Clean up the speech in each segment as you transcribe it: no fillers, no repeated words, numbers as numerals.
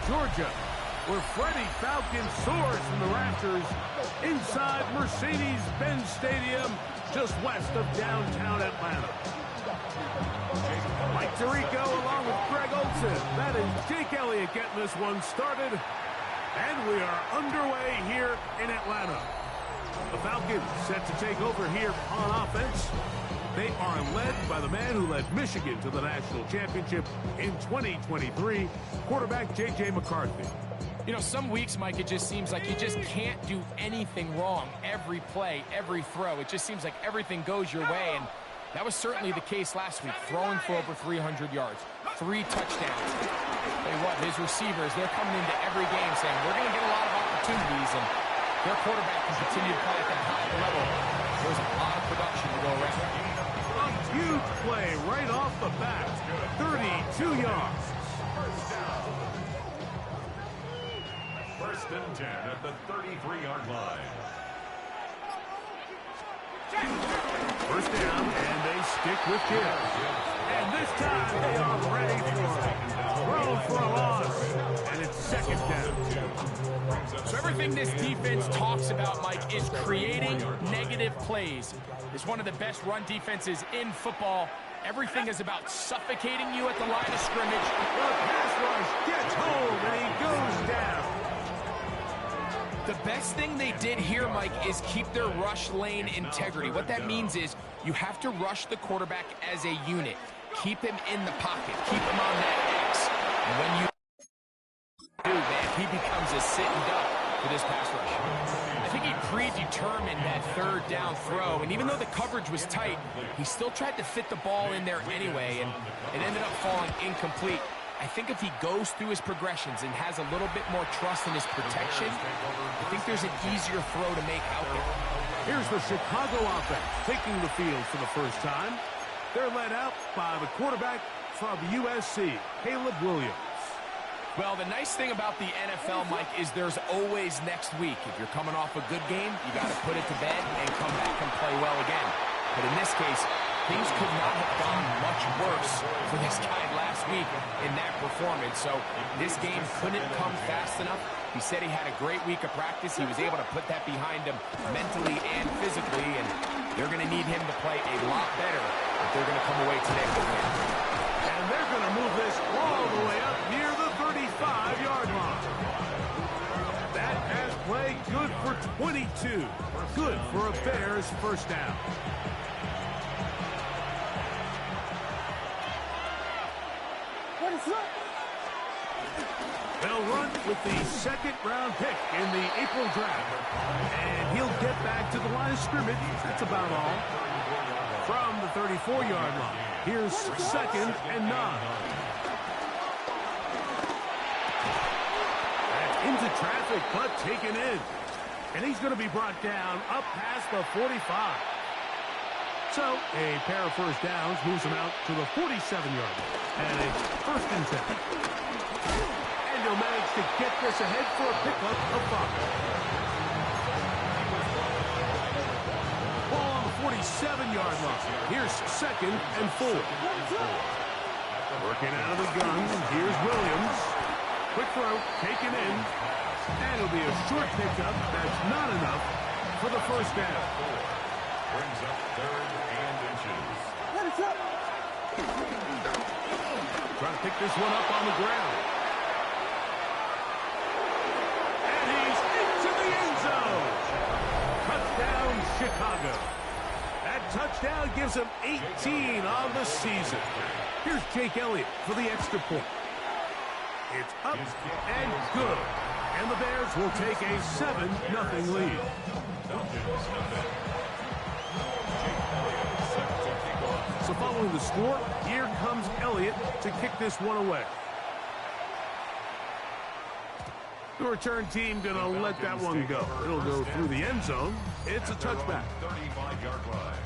Georgia, where Freddie Falcon soars from the rafters inside Mercedes-Benz Stadium, just west of downtown Atlanta. Mike Tirico along with Greg Olson. That is Jake Elliott getting this one started. And we are underway here in Atlanta. The Falcons set to take over here on offense. They are led by the man who led Michigan to the national championship in 2023, quarterback J.J. McCarthy. You know, some weeks, Mike, it just seems like you just can't do anything wrong. Every play, every throw, it just seems like everything goes your way. And that was certainly the case last week, throwing for over 300 yards, 3 touchdowns. Tell you what, his receivers, they're coming into every game saying, we're going to get a lot of opportunities, and their quarterback can continue to play at that high level. There's a lot of production to go around. A huge play right off the bat, 32 yards. First and 10 at the 33-yard line. First down, and they stick with Gibbs. And this time they are ready for it. Throw for a loss, and it's second down. So everything this defense talks about, Mike, is creating negative plays. It's one of the best run defenses in football. Everything is about suffocating you at the line of scrimmage. The pass rush gets home, and he goes down. The best thing they did here, Mike, is keep their rush lane integrity. What that means is you have to rush the quarterback as a unit. Keep him in the pocket. Keep him on that X. And when you do, man, he becomes a sitting duck for this pass rush. I think he predetermined that third down throw, and even though the coverage was tight, he still tried to fit the ball in there anyway, and it ended up falling incomplete. I think if he goes through his progressions and has a little bit more trust in his protection, I think there's an easier throw to make out there. Here's the Chicago offense taking the field for the first time. They're led out by the quarterback from USC, Caleb Williams. Well, the nice thing about the NFL, Mike, is there's always next week. If you're coming off a good game, you got to put it to bed and come back and play well again. But in this case, things could not have gone much worse for this guy last week in that performance. So this game couldn't come fast enough. He said he had a great week of practice. He was able to put that behind him mentally and physically, and they're going to need him to play a lot better if they're going to come away today with him. And they're going to move this all the way up near the 35-yard line. That has played good for 22. Good for a Bears first down. They'll run with the second-round pick in the April draft. And he'll get back to the line of scrimmage. That's about all. From the 34-yard line, here's second and 9. That's into traffic, but taken in. And he's going to be brought down up past the 45. So a pair of first downs moves him out to the 47-yard line. And it's first and 10. And he'll manage to get this ahead for a pickup of 5. Ball on the 47-yard line. Here's second and 4. Working out of the gun. Here's Williams. Quick throw, taken in. And it'll be a short pickup. That's not enough for the first down. Brings up third and inches. Trying to pick this one up on the ground. And he's into the end zone. Touchdown, Chicago. That touchdown gives him 18 on the season. Here's Jake Elliott for the extra point. It's up and good. And the Bears will take a 7-0 lead. So following the score, here comes Elliott to kick this one away. The return team going to let that one go. It'll go through the end zone. It's a touchback. 35-yard line.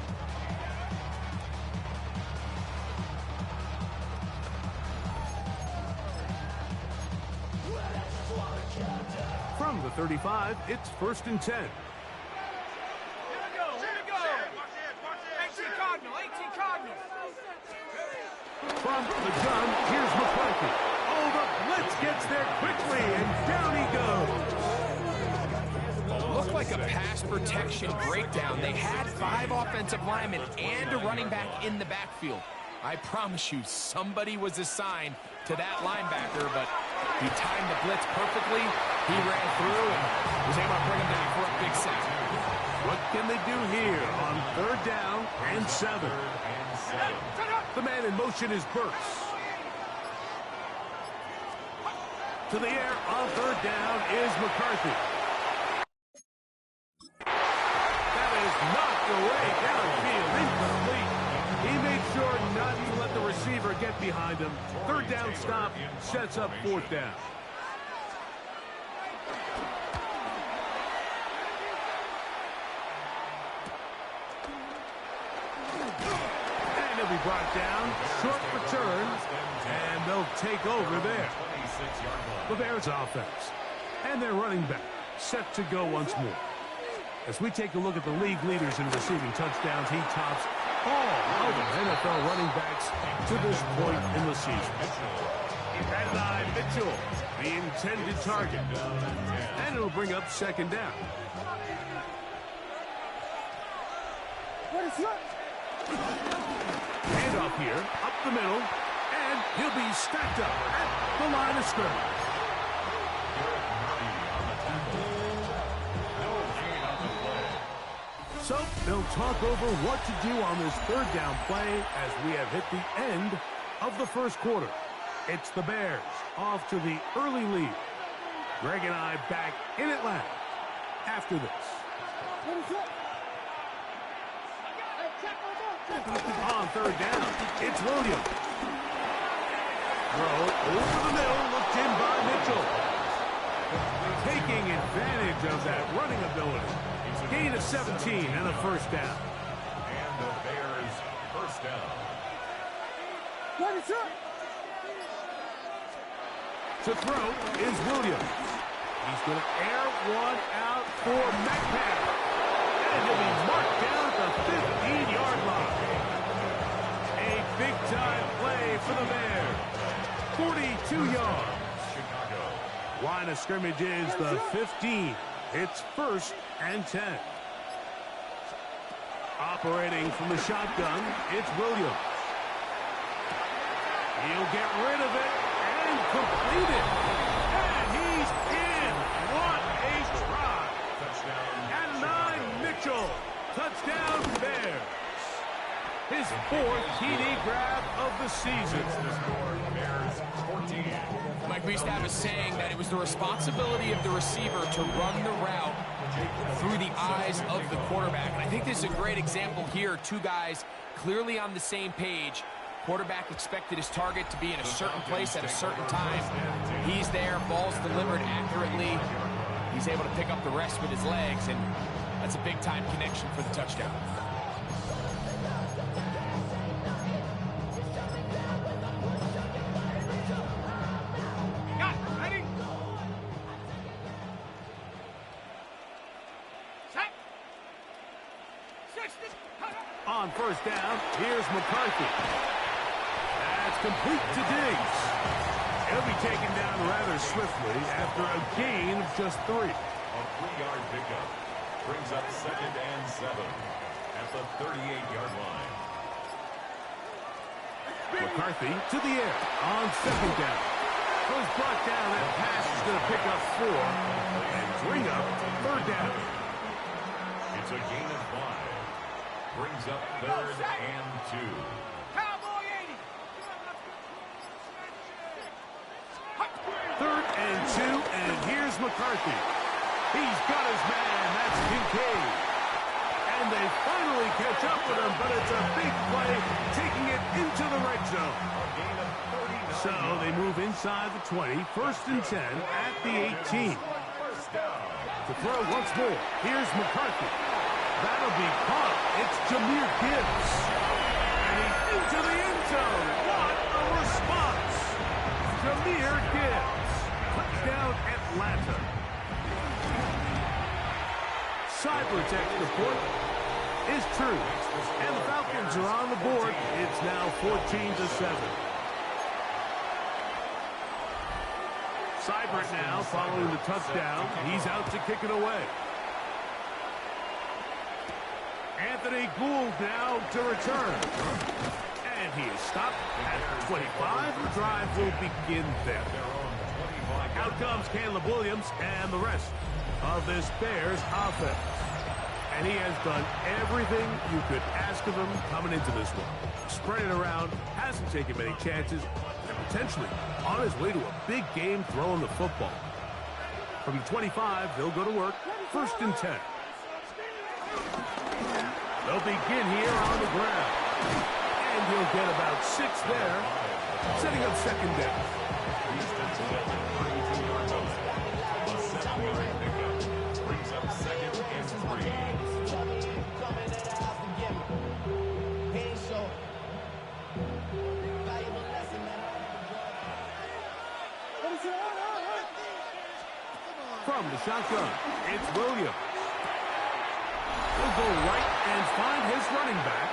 From the 35, it's first and 10. From the gun, here's McCarthy. Oh, the blitz gets there quickly. like a pass protection breakdown. They had 5 offensive linemen and a running back in the backfield. I promise you, somebody was assigned to that linebacker, but he timed the blitz perfectly. He ran through and was able to bring him down for a big sack. What can they do here on 3rd down and 7? The man in motion is Burks. To the air on 3rd down is McCarthy. That is knocked away downfield, incomplete. He made sure not to let the receiver get behind him. 3rd down stop sets up 4th down. And he'll be brought down. Short return. And they'll take over there. The Bears offense. And their running back set to go once more. As we take a look at the league leaders in receiving touchdowns, he tops all of the NFL running backs to this point in the season. Adonai Mitchell, the intended target. And it'll bring up 2nd down. Handoff here, up the middle, and he'll be stacked up at the line of scrimmage. So they'll talk over what to do on this 3rd down play as we have hit the end of the 1st quarter. It's the Bears off to the early lead. Greg and I back in Atlanta after this. On 3rd down, it's Williams. Throw over the middle, looked in by Mitchell. Taking advantage of that running ability. Gain of 17 and a 1st down. And the Bears' 1st down. To throw is Williams. He's going to air one out for Metcalf. And he'll be marked down at the 15-yard line. A big-time play for the Bears. 42 yards. Chicago. Line of scrimmage is the 15. It's 1st and 10. Operating from the shotgun, it's Williams. He'll get rid of it and complete it. And he's in. What a try. Touchdown. And 9, Mitchell. Touchdown, Bears. His 4th TD grab of the season. The score, Bears 14. Mike, we used to have a saying that it was the responsibility of the receiver to run the route through the eyes of the quarterback. And I think this is a great example here. 2 guys clearly on the same page. Quarterback expected his target to be in a certain place at a certain time. He's there, ball's delivered accurately. He's able to pick up the rest with his legs, and that's a big-time connection for the touchdown. On 1st down, here's McCarthy. That's complete to Diggs. He'll be taken down rather swiftly after a gain of just 3. A 3-yard pickup brings up 2nd and 7 at the 38-yard line. McCarthy to the air on 2nd down. Was brought down. That pass is going to pick up 4 and bring up 3rd down. It's a gain of 5. Brings up 3rd and 2. Cowboy 80. 3rd and 2, and here's McCarthy. He's got his man. That's Kincaid. And they finally catch up with him, but it's a big play, taking it into the red zone. A gain of 39. So they move inside the 20, 1st and 10 at the 18. First down. To throw once more, here's McCarthy. That'll be caught. It's Jahmyr Gibbs. And he's into the end zone. What a response. Jahmyr Gibbs. Touchdown, Atlanta. Cybertech report is true. And the Falcons are on the board. It's now 14-7. Seibert now following the touchdown. He's out to kick it away. Anthony Gould now to return. And he is stopped at 25. The drive will begin there. Out comes Caleb Williams and the rest of this Bears offense. And he has done everything you could ask of him coming into this one. Spread it around, hasn't taken many chances, and potentially on his way to a big game throwing the football. From the 25, they'll go to work. 1st and 10. They'll begin here on the ground. And he'll get about 6 there, setting up 2nd down. Brings up 2nd and 3. From the shotgun, it's Williams. He'll go right and find his running back.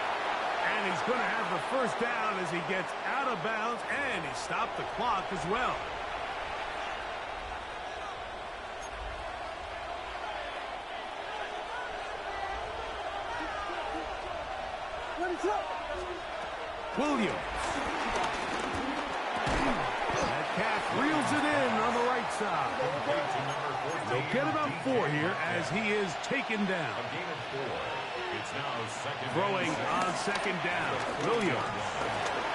And he's going to have the 1st down as he gets out of bounds. And he stopped the clock as well. Williams. Metcalf reels it in on the right side. They'll get about 4 here as he is taken down. A gain of 4. It's now 2nd. Throwing on 2nd down. Williams.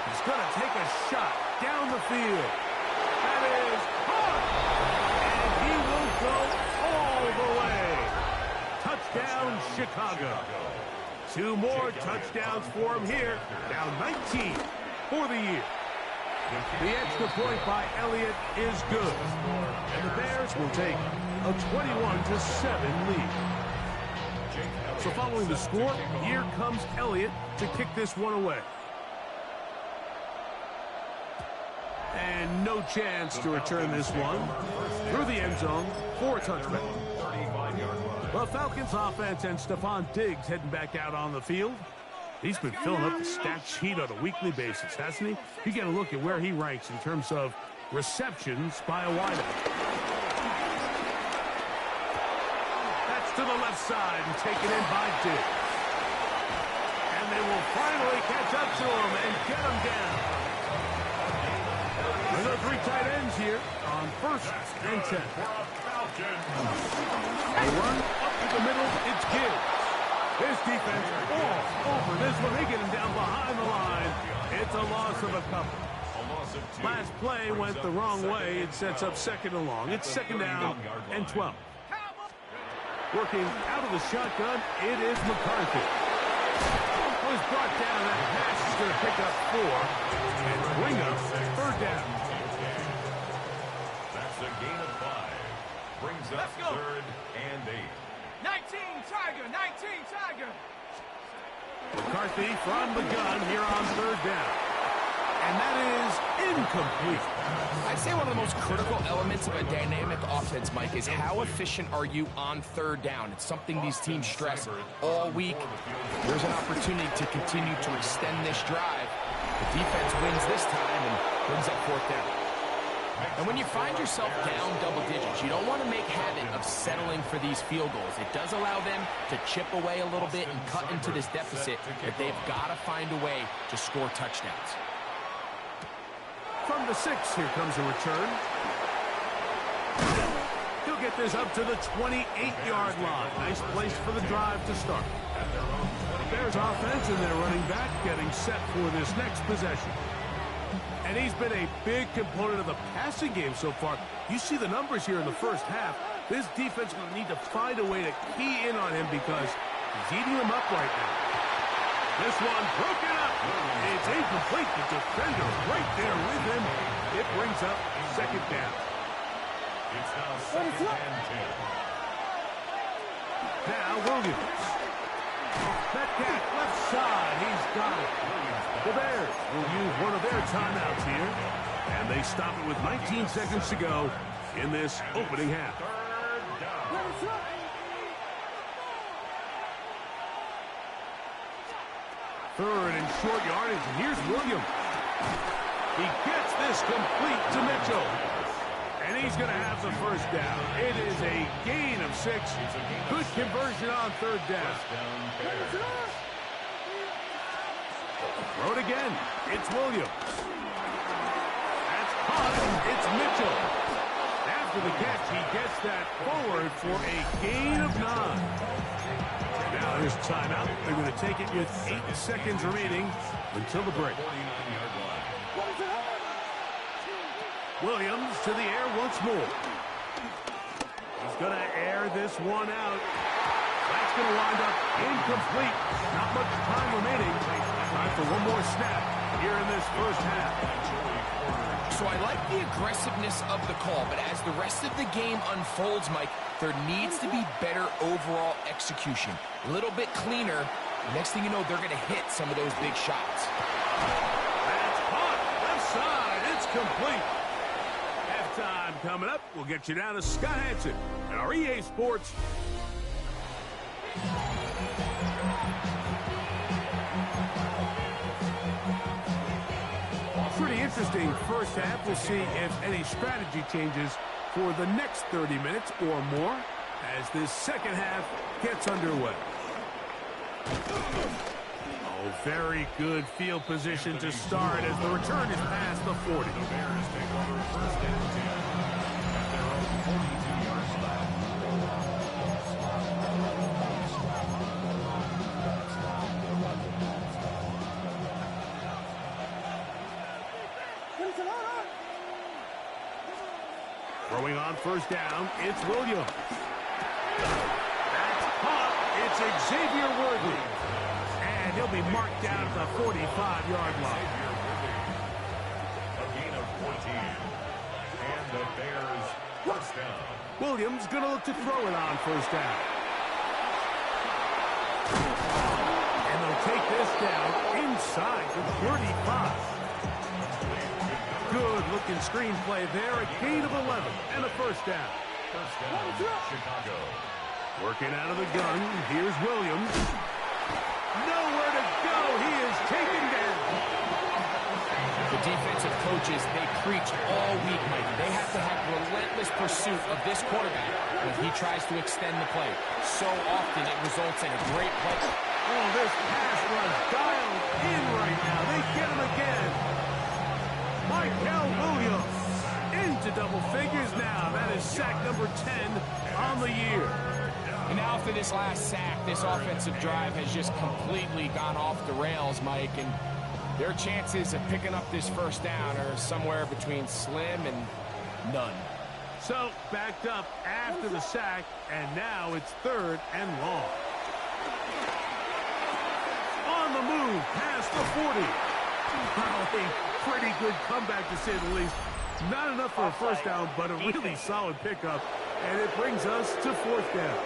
He's going to take a shot down the field. That is hard. And he will go all the way. Touchdown, Chicago. 2 more touchdowns for him here. Now 19 for the year. The extra point by Elliott is good. And the Bears will take a 21-7 lead. So following the score, here comes Elliott to kick this one away. And no chance to return this one through the end zone for a touchback. The Falcons offense and Stephon Diggs heading back out on the field. He's been filling up the stat sheet on a weekly basis, hasn't he? You get a look at where he ranks in terms of receptions by a wideout. That's to the left side and taken in by Diggs. And they will finally catch up to him and get him down. There are 3 tight ends here on 1st and 10. They run up to the middle, it's Gibbs. His defense all over this one. They get him down behind the line. It's a loss of a couple. Last play went the wrong way. It sets up 2nd and long. It's 2nd down and 12. Working out of the shotgun, it is McCarthy. Was brought down that pass is going to pick up 4 and bring up 3rd down. That's a gain of 5. Brings up 3rd and 8. 19 Tiger, 19 Tiger. McCarthy from the gun here on 3rd down. And that is incomplete. I'd say one of the most critical elements of a dynamic offense, Mike, is how efficient are you on 3rd down. It's something these teams stress all week. There's an opportunity to continue to extend this drive. The defense wins this time and brings up 4th down. And when you find yourself down double digits, you don't want to make habit of settling for these field goals. It does allow them to chip away a little bit and cut into this deficit, but they've got to find a way to score touchdowns. From the 6, here comes a return. He'll get this up to the 28-yard line. Nice place for the drive to start. Bears offense and their running back getting set for this next possession. And he's been a big component of the passing game so far. You see the numbers here in the 1st half. This defense will need to find a way to key in on him because he's eating them up right now. This one broken up. It's incomplete. The defender right there with him. It brings up 2nd down. It's now 2nd and 10. Now Williams. Metcalf left side. He's got it. The Bears will use one of their timeouts here. And they stop it with 19 seconds to go in this opening half. 3rd and short yardage. And here's Williams. He gets this complete to Mitchell. And he's He's going to have the first down. It is a gain of 6. Good conversion on third down. Throw it again. It's Williams. That's caught. It's Mitchell. After the catch, he gets that forward for a gain of 9. Now here's timeout. They're going to take it with 8 seconds remaining until the break. Williams to the air once more. He's going to air this one out. That's going to wind up incomplete. Not much time remaining. Time for one more snap here in this first half. So I like the aggressiveness of the call, but as the rest of the game unfolds, Mike, there needs to be better overall execution. A little bit cleaner. Next thing you know, they're going to hit some of those big shots. That's caught. Left side. It's complete. Halftime coming up. We'll get you down to Scott Hanson at our EA Sports. Pretty interesting first half. We'll see if any strategy changes for the next 30 minutes or more as this second half gets underway. Oh, very good field position to start as the return is past the 40. The Bears take over first and 10 at their own 42-yard line. Throwing on first down, it's Williams. That's caught. It's Xavier Worthy. And he'll be marked down at the 45-yard line. A gain of 14. And the Bears first down. Williams going to look to throw it on first down. And they'll take this down inside the 35. Good-looking screenplay there. A gain of 11 and a first down. First down, Chicago. Working out of the gun. Here's Williams. Nowhere to go. He is taken down. The defensive coaches, they preach all week, Mike. They have to have relentless pursuit of this quarterback when he tries to extend the play. So often it results in a great play. Oh, this pass rush dialed in right now. They get him again. Michael Williams into double figures now. That is sack number 10 on the year. And now after this last sack, this offensive drive has just completely gone off the rails, Mike. And their chances of picking up this first down are somewhere between slim and none. So, backed up after the sack, and now it's third and long. On the move, past the 40. Well, a pretty good comeback, to say the least. Not enough for a first down, but a really solid pickup. And it brings us to fourth down.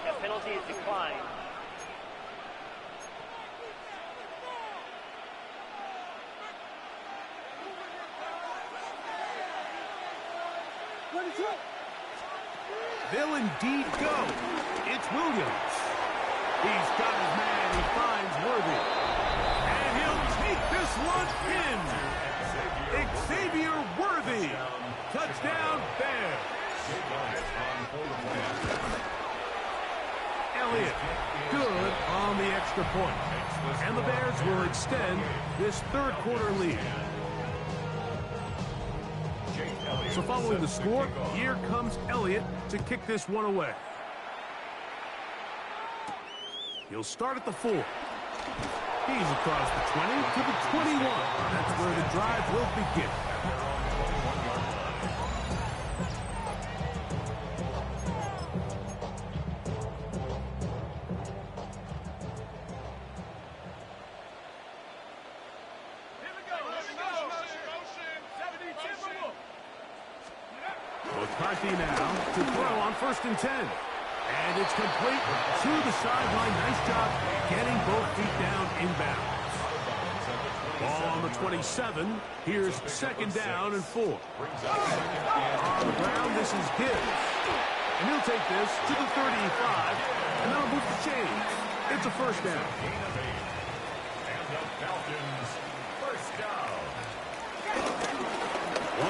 The penalty is declined. They'll indeed go. It's Williams. He's got his man. He finds Worthy. And he'll take this one in. Xavier Worthy. Touchdown, Bears. Elliott, good on the extra point. And the Bears will extend this third quarter lead. So following the score, here comes Elliott to kick this one away. He'll start at the 4. He's across the 20 to the 21. That's where the drive will begin. McCarthy now to throw on first and 10. And it's complete to the sideline. Nice job getting both feet down inbounds. Ball on the 27. Here's second down and 4. On the ground, this is Gibbs. And he'll take this to the 35. And that'll move the chains. It's a first down. And the Falcons first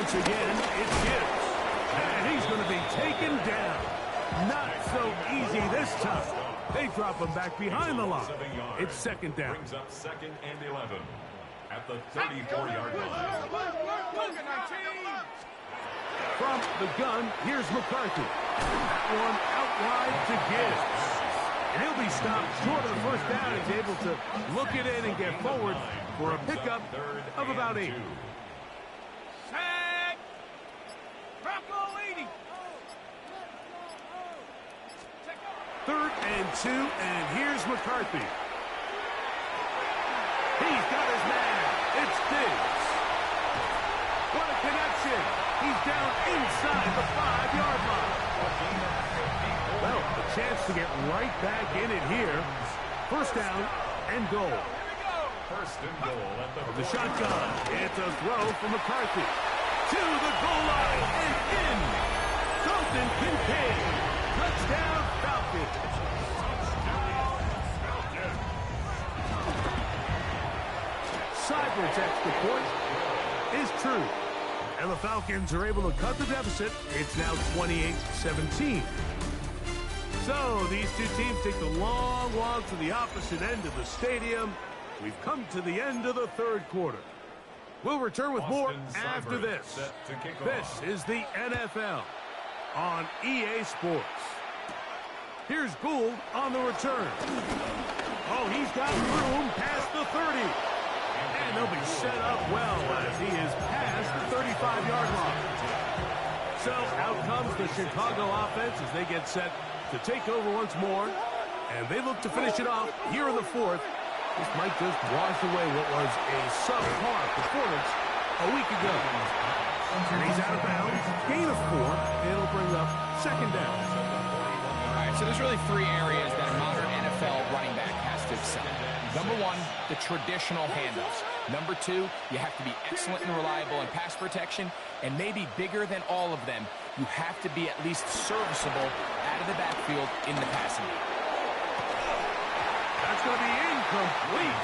once again, it's Gibbs. And he's going to be taken down. Not so easy this time. They drop him back behind the line. It's second down. Brings up second and 11 at the 34-yard line. From the gun, here's McCarthy. That one out wide to Gibbs. And he'll be stopped short of the first down. He's able to look it in and get forward for a pickup of about 8. Sack! Bronco 80! Third and 2, and here's McCarthy. He's got his man. It's Diggs. What a connection. He's down inside the 5-yard line. Well, a chance to get right back in it here. First down and goal. First and goal at The shotgun. It's a throw from McCarthy. To the goal line and in. Dalton Kincaid. Touchdown, Falcons. Seibert's extra point is true. And the Falcons are able to cut the deficit. It's now 28-17. So these two teams take the long walk to the opposite end of the stadium. We've come to the end of the third quarter. We'll return with more after this. This is the NFL on EA Sports. Here's Gould on the return. Oh, he's got room past the 30. And they'll be set up well as he is past the 35-yard line. So out comes the Chicago offense as they get set to take over once more. And they look to finish it off here in the fourth. This might just wash away what was a subpar performance a week ago. And he's out of bounds. Gain of 4. It'll bring up second down. All right, so there's really 3 areas that a modern NFL running back has to excel. Number 1, the traditional handoffs. Number 2, you have to be excellent and reliable in pass protection. And maybe bigger than all of them, you have to be at least serviceable out of the backfield in the passing game. That's going to be incomplete.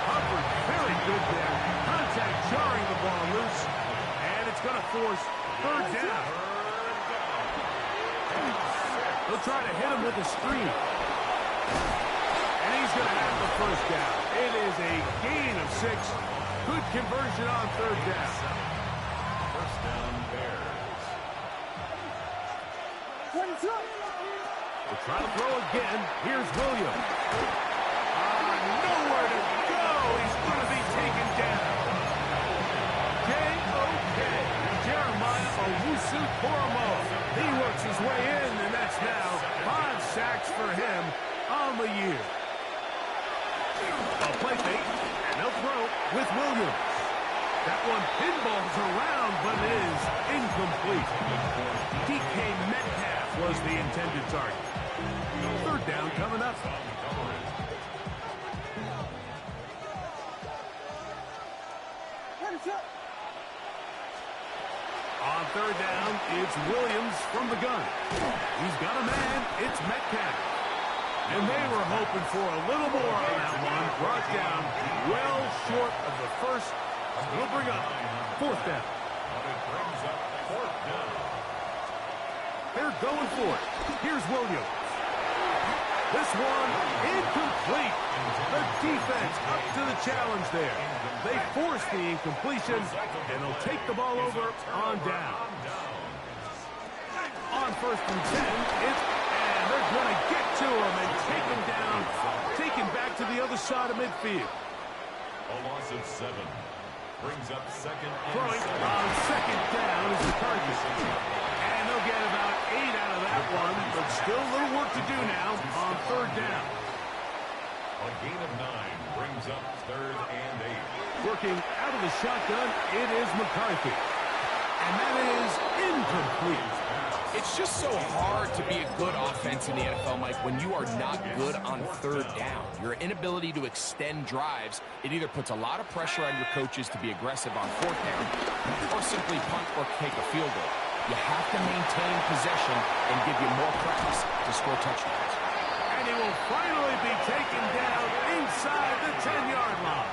Hubbard very good there. Contact jarring the ball loose. And it's going to force third down. They'll try to hit him with a screen. And he's going to have the first down. It is a gain of 6. Good conversion on third down. First down, Bears. They'll try to throw again. Here's Williams. Nowhere to go. He's going to be taken down. J.O.K. Jeremiah Owusu-Koramoah. He works his way in, and that's now 5 sacks for him on the year. A play fake, and they'll throw with Williams. That one pinballs around, but it is incomplete. DK Metcalf was the intended target. Third down coming up. On third down, it's Williams from the gun. He's got a man. It's Metcalf. And they were hoping for a little more on that one. Brought down well short of the first. We'll bring up fourth down. They're going for it. Here's Williams. This one incomplete. The defense up to the challenge there. They force the incompletion, and they'll take the ball over on down. On first and 10, and they're going to get to him and take him down, take him back to the other side of midfield. A loss of 7. Brings up second and Throwing 7. on second down is the target. And they'll get about 8 out of that one, but still a little work to do now on third down. A gain of 9 brings up third and 8. Working out of the shotgun, it is McCarthy. And that is incomplete. It's just so hard to be a good offense in the NFL, Mike, when you are not good on third down. Your inability to extend drives, it either puts a lot of pressure on your coaches to be aggressive on fourth down or simply punt or take a field goal. You have to maintain possession and give you more practice to score touchdowns. And he will finally be taken down inside the 10-yard line.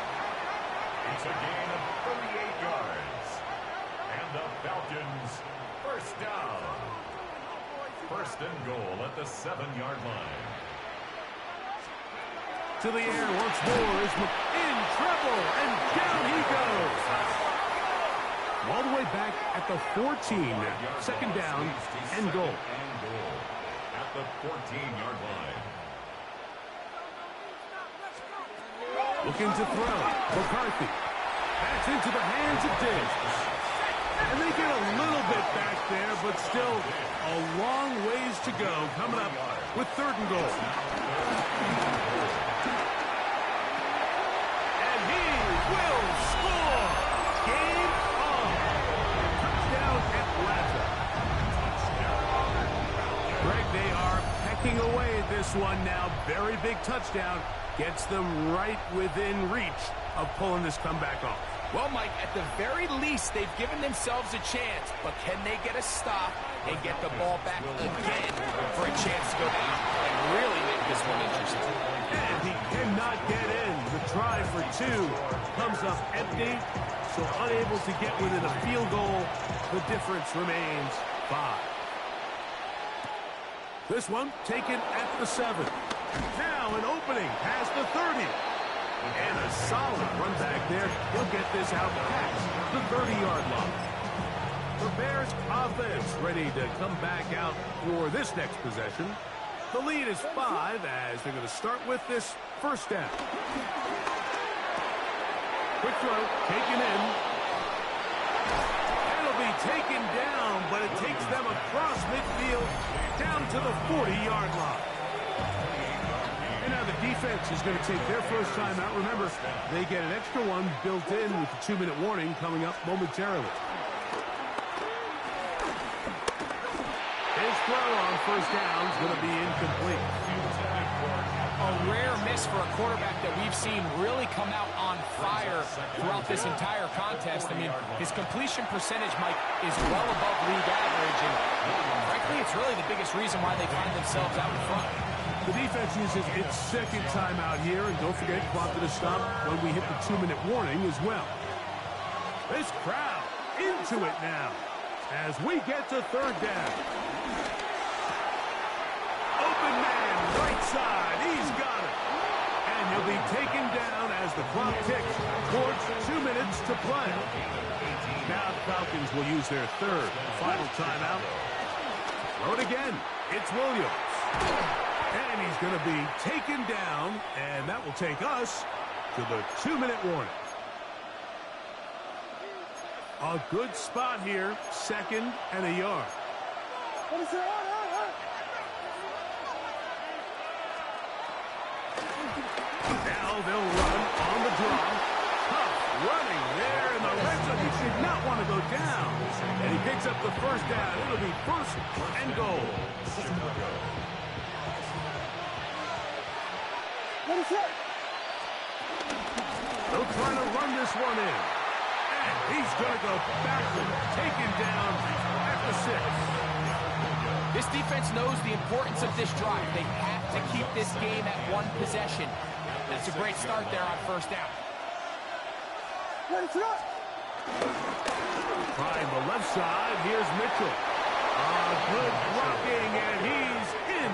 It's a gain of 38 yards. And the Falcons, first down. First and goal at the 7-yard line. To the air once more is in trouble, and down he goes. All the way back at the 14 now. Second down and goal. At the 14-yard line. Looking to throw. McCarthy. That's into the hands of Diggs. And they get a little bit back there, but still a long ways to go coming up with third and goal. And he will score. Game on. Touchdown Atlanta. Greg, they are pecking away at this one now. Very big touchdown. Gets them right within reach of pulling this comeback off. Well, Mike, at the very least, they've given themselves a chance, but can they get a stop and get the ball back again for a chance to go down and really make this one interesting? And he cannot get in. The try for two comes up empty, so unable to get within a field goal. The difference remains 5. This one taken at the 7. Now an opening past the 30. And a solid run back there. He'll get this out past the 30-yard line. The Bears offense ready to come back out for this next possession. The lead is 5 as they're going to start with this first down. Quick throw, taken in. It'll be taken down, but it takes them across midfield down to the 40-yard line. And now the defense is going to take their first time out. Remember, they get an extra one built in with the 2-minute warning coming up momentarily. His throw on first down is going to be incomplete. A rare miss for a quarterback that we've seen really come out on fire throughout this entire contest. I mean, his completion percentage, Mike, is well above league average, and frankly, it's really the biggest reason why they find themselves out in front. The defense uses its second timeout here, and don't forget, clock to stop when we hit the 2-minute warning as well. This crowd into it now as we get to third down. Open man, right side, he's got it. And he'll be taken down as the clock ticks towards 2 minutes to play. Now the Falcons will use their third final timeout. Throw it again. It's Williams. And he's going to be taken down, and that will take us to the 2-minute warning. A good spot here, 2nd and a yard. Now they'll run on the draw. Tough running there in the red zone. He should not want to go down. And he picks up the first down. It'll be first and goal. They'll try to run this one in. And he's going to go backward, taken down at the 6. This defense knows the importance of this drive. They have to keep this game at one possession. That's a great start there on first down. Trying the left side, here's Mitchell. Good blocking, and he's in.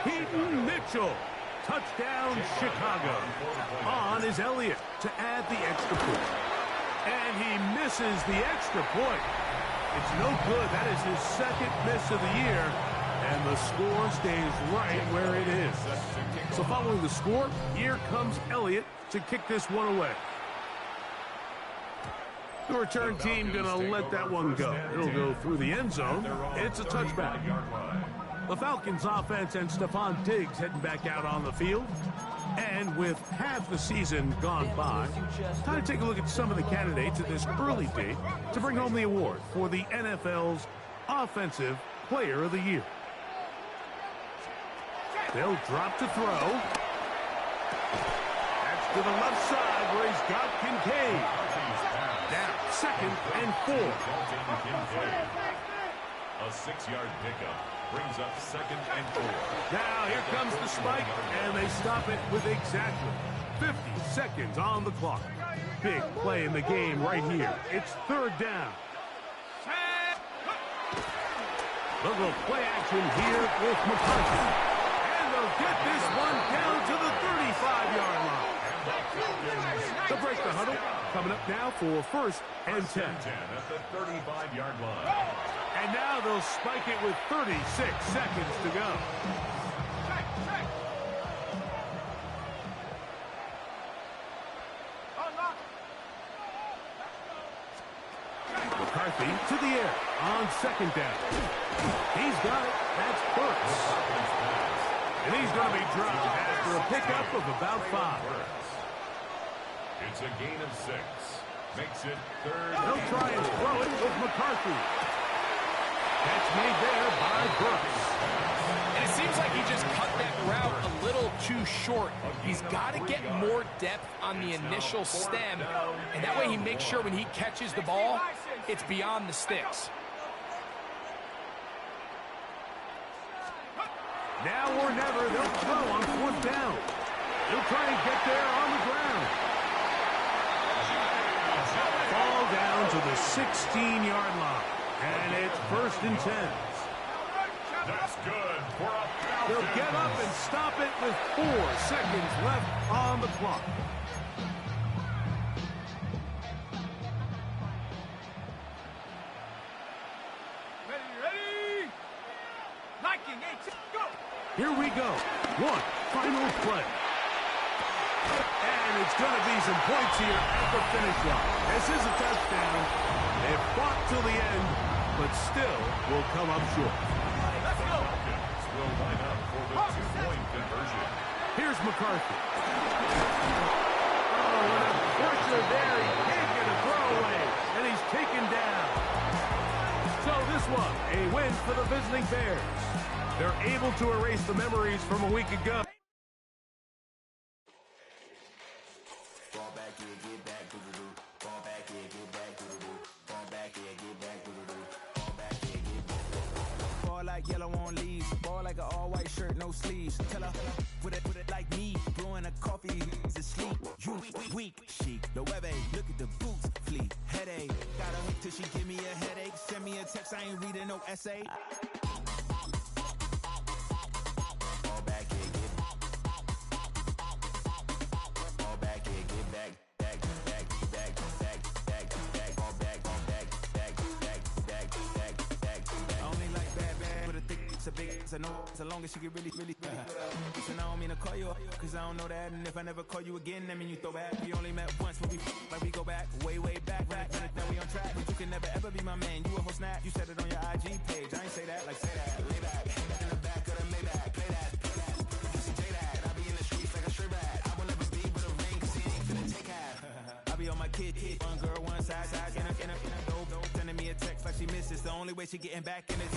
Keaton Mitchell. Touchdown, Chicago. On is Elliott to add the extra point. And he misses the extra point. It's no good. That is his second miss of the year. And the score stays right where it is. So following the score, here comes Elliott to kick this one away. The return team going to let that one go. It'll go through the end zone. It's a touchback. The Falcons offense and Stephon Diggs heading back out on the field. And with half the season gone by, time to take a look at some of the candidates at this early date to bring home the award for the NFL's Offensive Player of the Year. They'll drop to throw. That's to the left side where he's got Kincaid. Down 2nd and 4. A 6-yard pickup brings up 2nd and 4. Now here comes the spike, and they stop it with exactly 50 seconds on the clock. Big play in the game right here. It's third down. Little play action here with McCarthy. And they'll get this one down to the 35-yard line. To break the huddle, coming up now for first and 10. At the 35-yard line. And now they'll spike it with 36 seconds to go. McCarthy to the air on second down. He's got it. That's Burks. And he's going to be dropped after a pickup of about 5. It's a gain of 6. Makes it third. He'll try and throw it with McCarthy. Catch made there by Burks. And it seems like he just cut that route a little too short. He's got to get more depth on the initial stem, and that way he makes sure when he catches the ball, it's beyond the sticks. Now or never, they'll throw on fourth down. He'll try and get there on the ground. Fall down to the 16-yard line. And it's first and 10. That's good for a Falcons. They'll get up and stop it with 4 seconds left on the clock. Ready? Liking it. Go. Here we go. One final play. And it's going to be some points here at the finish line. This is a touchdown. They fought till the end, but still will come up short. Let's go. Falcons will line up for the 2-point conversion. Here's McCarthy. Oh, what a pressure there. He can't get a throwaway, and he's taken down. So this one, a win for the visiting Bears. They're able to erase the memories from a week ago. Like yellow on leaves, ball like an all-white shirt, no sleeves. Tell her, put it like me, blowing a coffee, he's asleep. You weak, chic, the web look at the boots, fleet, headache. Got a hook till she give me a headache. Send me a text, I ain't reading no essay. Fall back here, get back. I know so long as she get really so now I don't mean to call you up, cause I don't know that. And if I never call you again, that mean you throw back. We only met once when we like we go back, way back. Now we on track, but you can never ever be my man. You a whole snap, you said it on your IG page. I ain't say that, like say that, lay back. In the back of the Maybach, play that. Just J that, I be in the streets like a straight rat. I will never be with a ring, cause he ain't finna take half. I be on my kid, one girl, one side, in a dope, sending me a text like she misses. The only way she getting back in it.